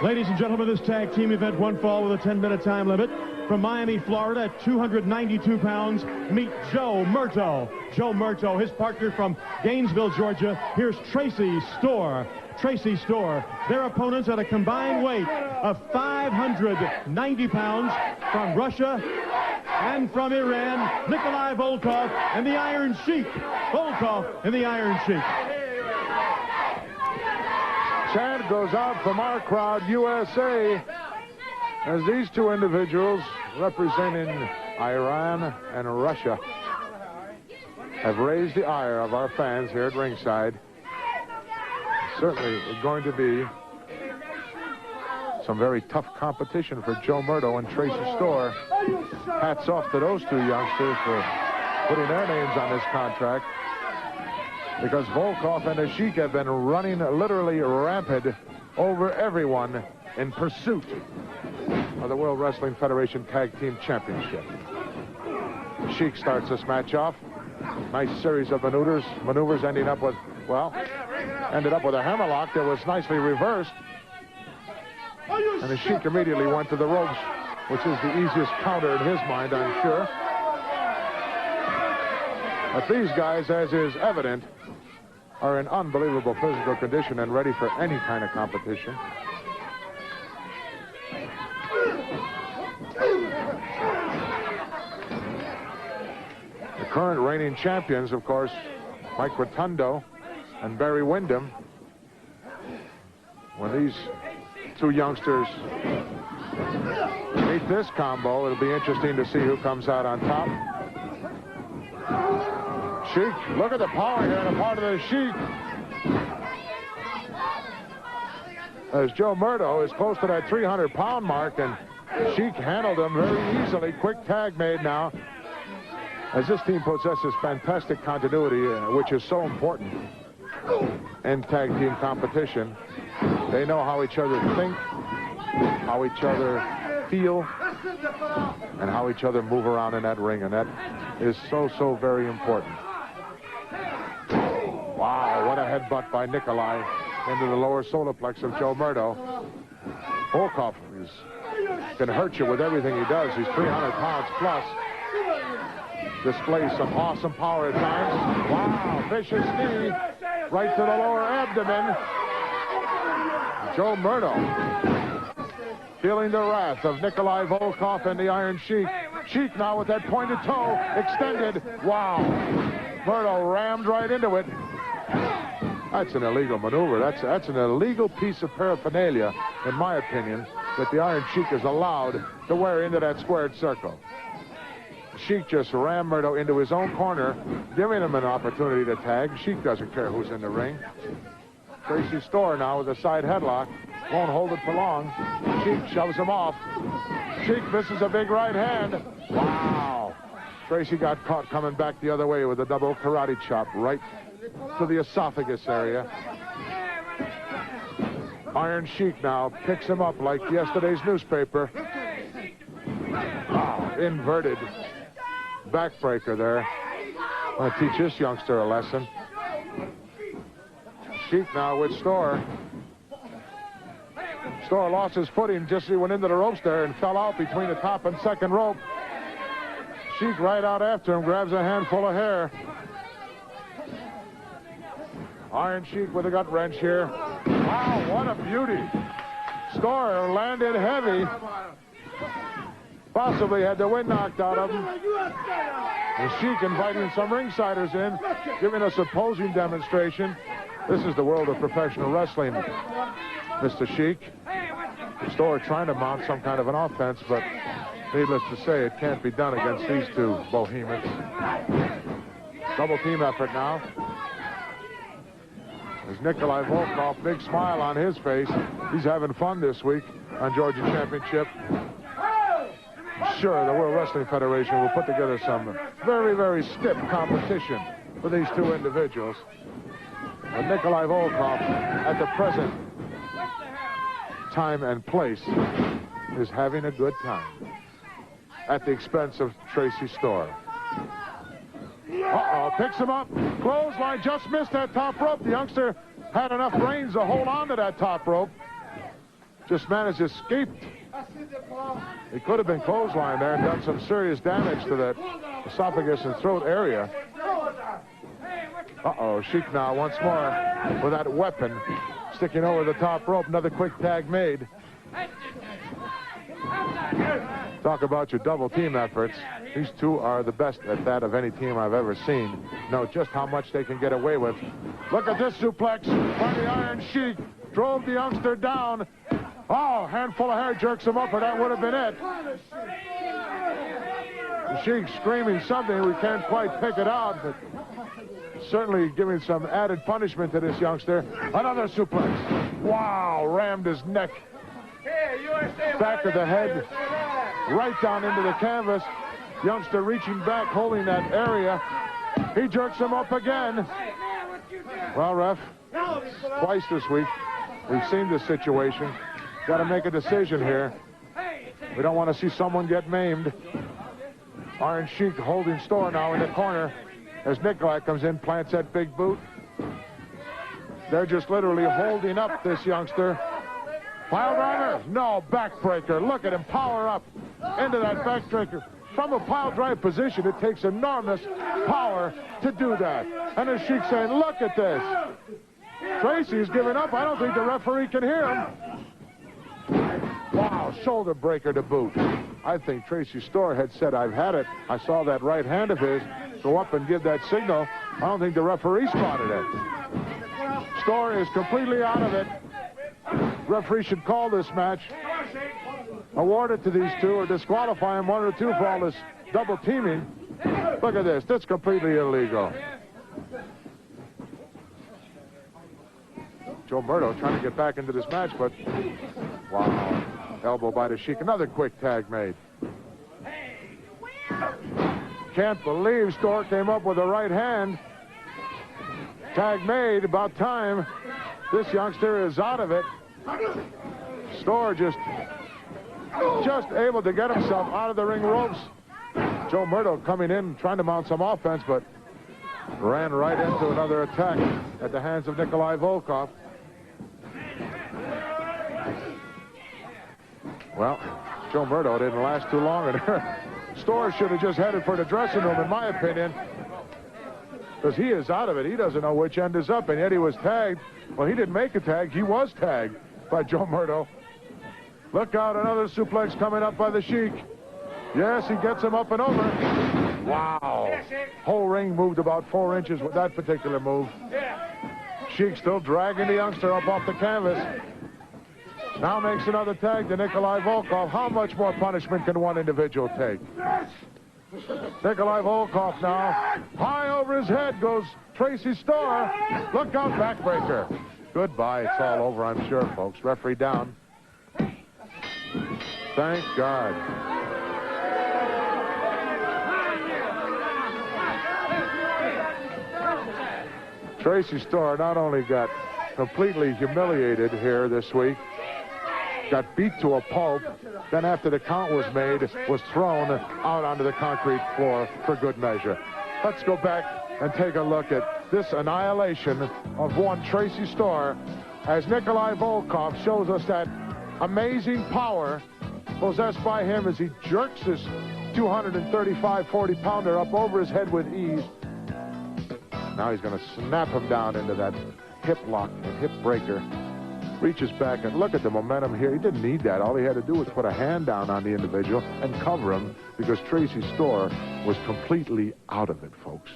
Ladies and gentlemen, this tag team event one fall with a 10-minute time limit. From Miami, Florida, at 292 pounds, meet Joe Mirto. Joe Mirto, his partner from Gainesville, Georgia. Here's Tracy Storr. Tracy Storr. Their opponents at a combined weight of 590 pounds from Russia and from Iran, Nikolai Volkoff and the Iron Sheik. Volkoff and the Iron Sheik. Chant goes out from our crowd, USA, as these two individuals representing Iran and Russia have raised the ire of our fans here at ringside. Certainly going to be some very tough competition for Joe Mirto and Tracy Storr. Hats off to those two youngsters for putting their names on this contract, because Volkoff and the Sheik have been running literally rampant over everyone in pursuit of the World Wrestling Federation Tag Team Championship. Sheik starts this match off. Nice series of maneuvers ending up with, well, ended up with a hammerlock that was nicely reversed. And the Sheik immediately went to the ropes, which is the easiest counter in his mind, I'm sure. But these guys, as is evident, are in unbelievable physical condition and ready for any kind of competition. The current reigning champions, of course, Mike Rotundo and Barry Windham. When these two youngsters meet this combo, it'll be interesting to see who comes out on top. Sheik, look at the power here on the part of the Sheik. As Joe Mirto is close to that 300-pound mark, and Sheik handled him very easily. Quick tag made now, as this team possesses fantastic continuity, which is so important in tag team competition. They know how each other think, how each other feel, and how each other move around in that ring, and that is so very important. Wow, what a headbutt by Nikolai into the lower solar plex of Joe Mirto. Volkoff can hurt you with everything he does. He's 300 pounds plus. Displays some awesome power at times. Wow, vicious knee right to the lower abdomen. Joe Mirto feeling the wrath of Nikolai Volkoff and the Iron Sheik. Sheik now with that pointed toe extended. Wow. Mirto rammed right into it. That's an illegal maneuver. That's an illegal piece of paraphernalia, in my opinion, that the Iron Sheik is allowed to wear into that squared circle. Sheik just rammed Mirto into his own corner, giving him an opportunity to tag. Sheik doesn't care who's in the ring. Tracy Storr now with a side headlock. Won't hold it for long. Sheik shoves him off. Sheik misses a big right hand. Wow. Tracy got caught coming back the other way with a double karate chop right to the esophagus area. Iron Sheik now picks him up like yesterday's newspaper. Wow, inverted backbreaker there. I'm going to teach this youngster a lesson. Sheik now with Storr. Storr lost his footing just as he went into the ropes there and fell out between the top and second rope. Sheik right out after him, grabs a handful of hair. Iron Sheik with a gut wrench here. Wow, what a beauty. Storr landed heavy. Possibly had the wind knocked out of him. And Sheik inviting some ringsiders in, giving us a posing demonstration. This is the world of professional wrestling, Mr. Sheik. Storr trying to mount some kind of an offense, but needless to say, it can't be done against these two Bohemians. Double team effort now. There's Nikolai Volkoff, big smile on his face. He's having fun this week on Georgia Championship. I'm sure the World Wrestling Federation will put together some very stiff competition for these two individuals. But Nikolai Volkoff, at the present time and place, is having a good time at the expense of Tracy Storr. Uh-oh, picks him up. Clothesline, just missed that top rope. The youngster had enough brains to hold on to that top rope. just managed to escape. He could have been clotheslined there and done some serious damage to that esophagus and throat area. Uh-oh, Sheik now once more with that weapon sticking over the top rope. Another quick tag made. Talk about your double team efforts. These two are the best at that of any team I've ever seen. Know just how much they can get away with. Look at this suplex by the Iron Sheik. Drove the youngster down. Oh, handful of hair jerks him up, and that would have been it. The Sheik screaming something. We can't quite pick it out, but certainly giving some added punishment to this youngster. Another suplex. Wow, rammed his neck. Back of the head, right down into the canvas. Youngster reaching back, holding that area. He jerks him up again. Well, ref, twice this week we've seen this situation. Got to make a decision here. We don't want to see someone get maimed. Iron Sheik holding store now in the corner as Nikolai comes in, plants that big boot. They're just literally holding up this youngster. Pile driver? No, backbreaker. Look at him power up into that backbreaker. From a pile drive position, it takes enormous power to do that. And the Sheik saying, look at this. Tracy's giving up. I don't think the referee can hear him. Wow, shoulder breaker to boot. I think Tracy Storr had said, I've had it. I saw that right hand of his go up and give that signal. I don't think the referee spotted it. Storr is completely out of it. Referee should call this match, award it to these two, or disqualify them 1 or 2 for all this double teaming. Look at this. That's completely illegal. Joe Mirto trying to get back into this match, but wow. Elbow by the Sheik. Another quick tag made. Can't believe Storr came up with a right hand. Tag made. About time. This youngster is out of it. Storr just able to get himself out of the ring ropes. Joe Mirto coming in, trying to mount some offense, but ran right into another attack at the hands of Nikolai Volkoff. Well, Joe Mirto didn't last too long, and Storr should have just headed for the dressing room, in my opinion, because he is out of it. He doesn't know which end is up, and yet he was tagged. Well, he didn't make a tag. He was tagged by Joe Mirto. Look out, another suplex coming up by the Sheik. Yes, he gets him up and over. Wow. Whole ring moved about 4 inches with that particular move. Sheik still dragging the youngster up off the canvas. Now makes another tag to Nikolai Volkoff. How much more punishment can one individual take? Nikolai Volkoff now. High over his head goes Tracy Storr. Look out, backbreaker. Goodbye. It's all over, I'm sure, folks. Referee down. Thank God. Tracy Storr not only got completely humiliated here this week, got beat to a pulp, then after the count was made, was thrown out onto the concrete floor for good measure. Let's go back and take a look at this annihilation of one Tracy Storr as Nikolai Volkoff shows us that amazing power possessed by him as he jerks this 235 40-pounder up over his head with ease. Now he's going to snap him down into that hip lock and hip breaker. Reaches back, and look at the momentum here. He didn't need that. All he had to do was put a hand down on the individual and cover him, because Tracy Storr was completely out of it, folks.